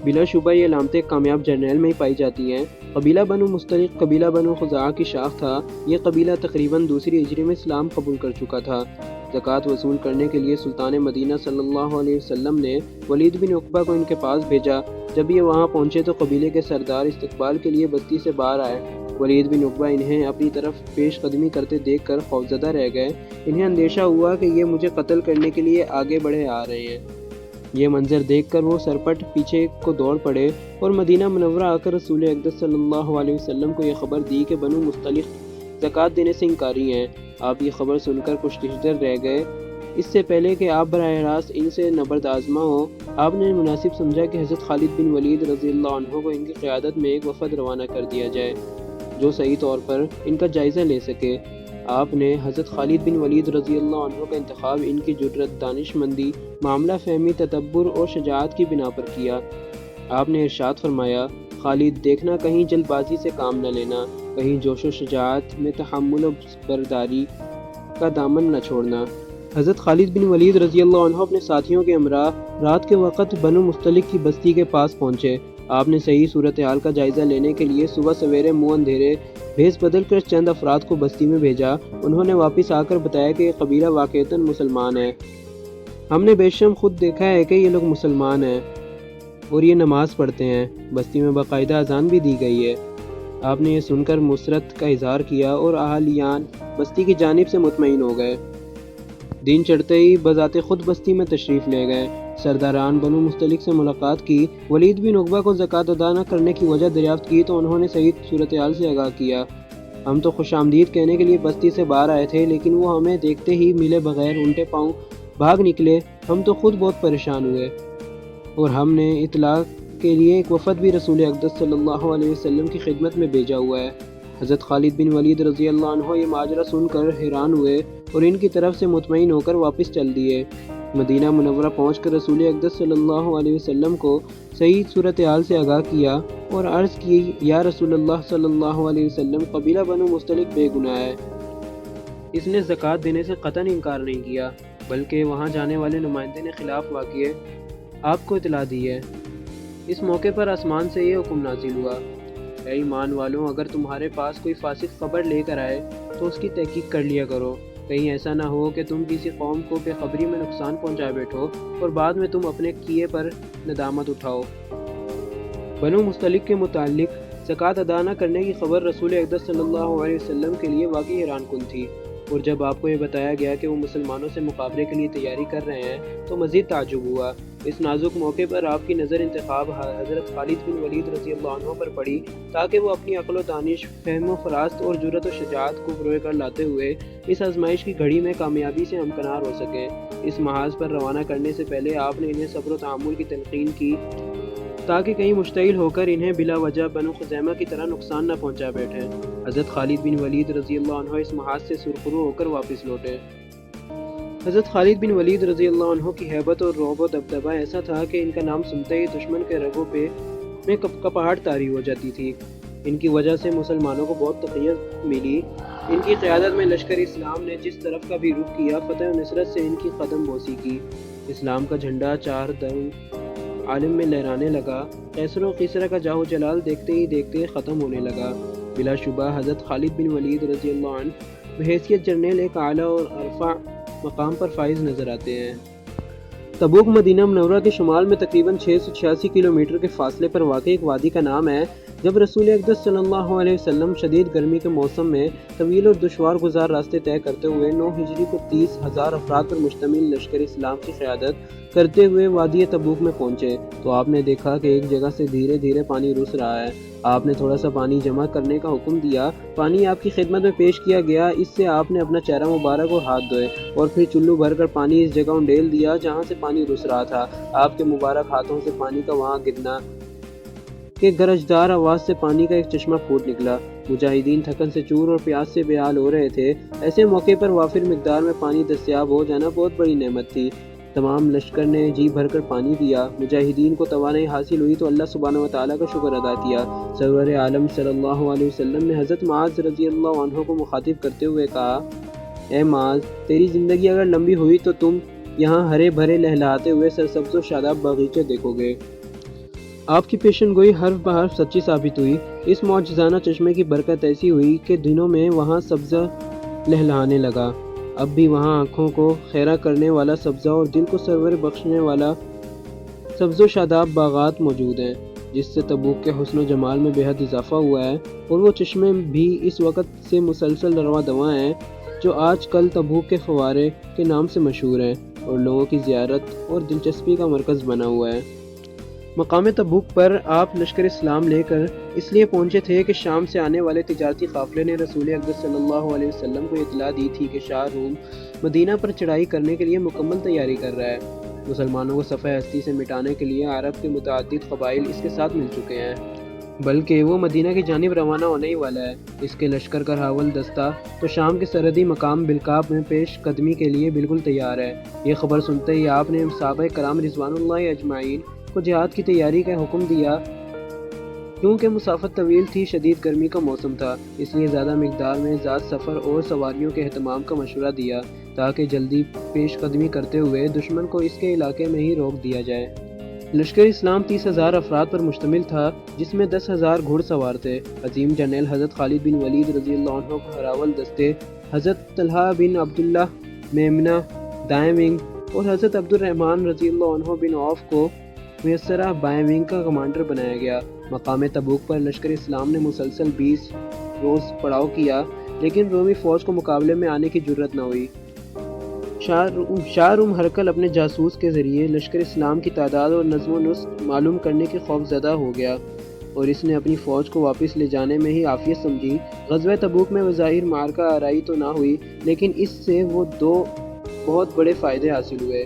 بلا شبہ یہ علامتیں کامیاب جرنیل میں ہی پائی جاتی ہیں۔ قبیلہ بنو مستلق قبیلہ بنو خزاعہ کی شاخ تھا۔ یہ قبیلہ تقریباً دوسری ہجری میں اسلام قبول کر چکا تھا۔ زکوٰۃ وصول کرنے کے لیے سلطان مدینہ صلی اللہ علیہ وسلم نے ولید بن عقبہ کو ان کے پاس بھیجا۔ جب یہ وہاں پہنچے تو قبیلے کے سردار استقبال کے لیے بستی سے باہر آئے۔ ولید بن عقبہ انہیں اپنی طرف پیش قدمی کرتے دیکھ کر خوفزدہ رہ گئے۔ انہیں اندیشہ ہوا کہ یہ مجھے قتل کرنے کے لیے آگے بڑھے آ رہے ہیں۔ یہ منظر دیکھ کر وہ سرپٹ پیچھے کو دوڑ پڑے اور مدینہ منورہ آ کر رسول اقدس صلی اللہ علیہ وسلم کو یہ خبر دی کہ بنو مستلق زکوٰۃ دینے سے انکاری ہیں۔ آپ یہ خبر سن کر کچھ دشدر رہ گئے۔ اس سے پہلے کہ آپ براہ راست ان سے نبرد آزما ہو، آپ نے مناسب سمجھا کہ حضرت خالد بن ولید رضی اللہ عنہ کو ان کی قیادت میں ایک وفد روانہ کر دیا جائے جو صحیح طور پر ان کا جائزہ لے سکے۔ آپ نے حضرت خالد بن ولید رضی اللہ عنہ کا انتخاب ان کی جرأت، دانش مندی، معاملہ فہمی، تدبر اور شجاعت کی بنا پر کیا۔ آپ نے ارشاد فرمایا، خالد دیکھنا کہیں جلد بازی سے کام نہ لینا، کہیں جوش و شجاعت میں تحمل و برداری کا دامن نہ چھوڑنا۔ حضرت خالد بن ولید رضی اللہ عنہ اپنے ساتھیوں کے ہمراہ رات کے وقت بنو مستلق کی بستی کے پاس پہنچے۔ آپ نے صحیح صورتحال کا جائزہ لینے کے لیے صبح سویرے منہ اندھیرے بھیس بدل کر چند افراد کو بستی میں بھیجا۔ انہوں نے واپس آ کر بتایا کہ یہ قبیلہ واقعتاً مسلمان ہے۔ ہم نے بے شم خود دیکھا ہے کہ یہ لوگ مسلمان ہیں اور یہ نماز پڑھتے ہیں۔ بستی میں باقاعدہ اذان بھی دی گئی ہے۔ آپ نے یہ سن کر مسرت کا اظہار کیا اور اہالیان بستی کی جانب سے مطمئن ہو گئے۔ دن چڑھتے ہی بذات خود بستی میں تشریف لے گئے۔ سرداران بنو مستلق سے ملاقات کی، ولید بن عقبہ کو زکوٰۃ ادا نہ کرنے کی وجہ دریافت کی تو انہوں نے صحیح صورتحال سے آگاہ کیا۔ ہم تو خوش آمدید کہنے کے لیے بستی سے باہر آئے تھے، لیکن وہ ہمیں دیکھتے ہی ملے بغیر الٹے پاؤں بھاگ نکلے۔ ہم تو خود بہت پریشان ہوئے اور ہم نے اطلاع کے لیے ایک وفد بھی رسول اقدس صلی اللہ علیہ وسلم کی خدمت میں بھیجا ہوا ہے۔ حضرت خالد بن ولید رضی اللہ عنہ یہ ماجرا سن کر حیران ہوئے اور ان کی طرف سے مطمئن ہو کر واپس چل دیے۔ مدینہ منورہ پہنچ کر رسول اقدس صلی اللہ علیہ وسلم کو صحیح صورتحال سے آگاہ کیا اور عرض کی، یا رسول اللہ صلی اللہ علیہ وسلم، قبیلہ بنو مستلق بے گناہ ہے۔ اس نے زکوٰۃ دینے سے قطعاً انکار نہیں کیا، بلکہ وہاں جانے والے نمائندے نے خلاف واقعے آپ کو اطلاع دی ہے۔ اس موقع پر آسمان سے یہ حکم نازل ہوا، اے ایمان والوں، اگر تمہارے پاس کوئی فاسق خبر لے کر آئے تو اس کی تحقیق کر لیا کرو، کہیں ایسا نہ ہو کہ تم کسی قوم کو بے خبری میں نقصان پہنچا بیٹھو اور بعد میں تم اپنے کیے پر ندامت اٹھاؤ۔ بنو مستلق کے متعلق زکوٰۃ ادا نہ کرنے کی خبر رسول اقدس صلی اللہ علیہ وسلم کے لیے واقعی حیران کن تھی، اور جب آپ کو یہ بتایا گیا کہ وہ مسلمانوں سے مقابلے کے لیے تیاری کر رہے ہیں تو مزید تعجب ہوا۔ اس نازک موقع پر آپ کی نظر انتخاب حضرت خالد بن ولید رضی اللہ عنہ پر پڑی تاکہ وہ اپنی عقل و دانش، فہم و فراست اور جرأت و شجاعت کو فروغ کر لاتے ہوئے اس آزمائش کی گھڑی میں کامیابی سے ہمکنار ہو سکیں۔ اس محاذ پر روانہ کرنے سے پہلے آپ نے انہیں صبر و تحمل کی تلقین کی تاکہ کہیں مشتعل ہو کر انہیں بلا وجہ بنو خزیمہ کی طرح نقصان نہ پہنچا بیٹھیں۔ حضرت خالد بن ولید رضی اللہ عنہ اس محاذ سے سرخرو ہو کر واپس لوٹے۔ حضرت خالد بن ولید رضی اللہ عنہ کی ہیبت اور رعب و دبدبہ ایسا تھا کہ ان کا نام سنتے ہی دشمن کے رگوں پہ میں کپاہٹ طاری ہو جاتی تھی۔ ان کی وجہ سے مسلمانوں کو بہت تقویت ملی۔ ان کی قیادت میں لشکر اسلام نے جس طرف کا بھی رخ کیا، فتح و نصرت سے ان کی قدم بوسی کی۔ اسلام کا جھنڈا چار دم عالم میں لہرانے لگا۔ قیصر و کسریٰ کا جاہ و جلال دیکھتے ہی دیکھتے ختم ہونے لگا۔ بلا شبہ حضرت خالد بن ولید رضی اللہ عنہ بحیثیت جرنیل ایک اعلیٰ اور ارفع مقام پر فائز نظر آتے ہیں۔ تبوک مدینہ منورہ کے شمال میں تقریباً 686 کلومیٹر کے فاصلے پر واقع ایک وادی کا نام ہے۔ جب رسول اقدس صلی اللہ علیہ وسلم شدید گرمی کے موسم میں طویل اور دشوار گزار راستے طے کرتے ہوئے 9 ہجری کو 30,000 افراد پر مشتمل لشکر اسلام کی قیادت کرتے ہوئے وادی تبوک میں پہنچے تو آپ نے دیکھا کہ ایک جگہ سے دھیرے دھیرے پانی رس رہا ہے۔ آپ نے تھوڑا سا پانی جمع کرنے کا حکم دیا۔ پانی آپ کی خدمت میں پیش کیا گیا۔ اس سے آپ نے اپنا چہرہ مبارک اور ہاتھ دھوئے اور پھر چلو بھر کر پانی اس جگہ انڈیل دیا جہاں سے پانی رس رہا تھا۔ آپ کے مبارک ہاتھوں سے پانی کا وہاں گرنا کہ گرجدار آواز سے پانی کا ایک چشمہ پھوٹ نکلا۔ مجاہدین تھکن سے چور اور پیاس سے بے حال ہو رہے تھے۔ ایسے موقع پر وافر مقدار میں پانی دستیاب ہو جانا بہت بڑی نعمت تھی۔ تمام لشکر نے جی بھر کر پانی پیا۔ مجاہدین کو توانائی حاصل ہوئی تو اللہ سبحانہ و تعالیٰ کا شکر ادا کیا۔ سرور عالم صلی اللہ علیہ وسلم نے حضرت معاذ رضی اللہ عنہ کو مخاطب کرتے ہوئے کہا، اے معاذ، تیری زندگی اگر لمبی ہوئی تو تم یہاں ہرے بھرے لہلاتے ہوئے سرسبز و شاداب باغیچے دیکھو گے۔ آپ کی پیشن گوئی حرف بحرف سچی ثابت ہوئی۔ اس معجزانہ چشمے کی برکت ایسی ہوئی کہ دنوں میں وہاں سبزہ لہلانے لگا۔ اب بھی وہاں آنکھوں کو خیرہ کرنے والا سبزہ اور دل کو سرور بخشنے والا سبز و شاداب باغات موجود ہیں، جس سے تبوک کے حسن و جمال میں بے حد اضافہ ہوا ہے، اور وہ چشمے بھی اس وقت سے مسلسل رواں دواں ہیں جو آج کل تبوک کے فوارے کے نام سے مشہور ہیں اور لوگوں کی زیارت اور دلچسپی کا مرکز بنا ہوا ہے۔ مقام تبوک پر آپ لشکر اسلام لے کر اس لیے پہنچے تھے کہ شام سے آنے والے تجارتی قافلے نے رسول اقدس صلی اللہ علیہ وسلم کو اطلاع دی تھی کہ شاہ روم مدینہ پر چڑھائی کرنے کے لیے مکمل تیاری کر رہا ہے۔ مسلمانوں کو صفحہ ہستی سے مٹانے کے لیے عرب کے متعدد قبائل اس کے ساتھ مل چکے ہیں، بلکہ وہ مدینہ کی جانب روانہ ہونے ہی والا ہے۔ اس کے لشکر کا راول دستہ تو شام کے سرحدی مقام بلقاب میں پیش قدمی کے لیے بالکل تیار ہے۔ یہ خبر سنتے ہی آپ نے صحابہ کرام رضوان اللہ اجمعین کو جہاد کی تیاری کا حکم دیا۔ کیونکہ مسافت طویل تھی، شدید گرمی کا موسم تھا، اس لیے زیادہ مقدار میں ذات سفر اور سواریوں کے اہتمام کا مشورہ دیا تاکہ جلدی پیش قدمی کرتے ہوئے دشمن کو اس کے علاقے میں ہی روک دیا جائے۔ لشکر اسلام 30,000 افراد پر مشتمل تھا، جس میں 10,000 گھڑ سوار تھے۔ عظیم جرنیل حضرت خالد بن ولید رضی اللہ عنہ کو ہراول دستے، حضرت طلحہ بن عبداللہ میمنہ دائیں ونگ اور حضرت عبد الرحمن رضی اللہ عنہ بن عوف کو میسرہ بائیں ونگ کا کمانڈر بنایا گیا۔ مقام تبوک پر لشکر اسلام نے مسلسل 20 روز پڑاؤ کیا، لیکن رومی فوج کو مقابلے میں آنے کی جرأت نہ ہوئی۔ شاہ روم ہرقل اپنے جاسوس کے ذریعے لشکر اسلام کی تعداد اور نظم و نسق معلوم کرنے کے خوف زدہ ہو گیا اور اس نے اپنی فوج کو واپس لے جانے میں ہی عافیت سمجھی۔ غزوہ تبوک میں بظاہر معرکہ آرائی تو نہ ہوئی، لیکن اس سے وہ دو بہت بڑے فائدے حاصل ہوئے۔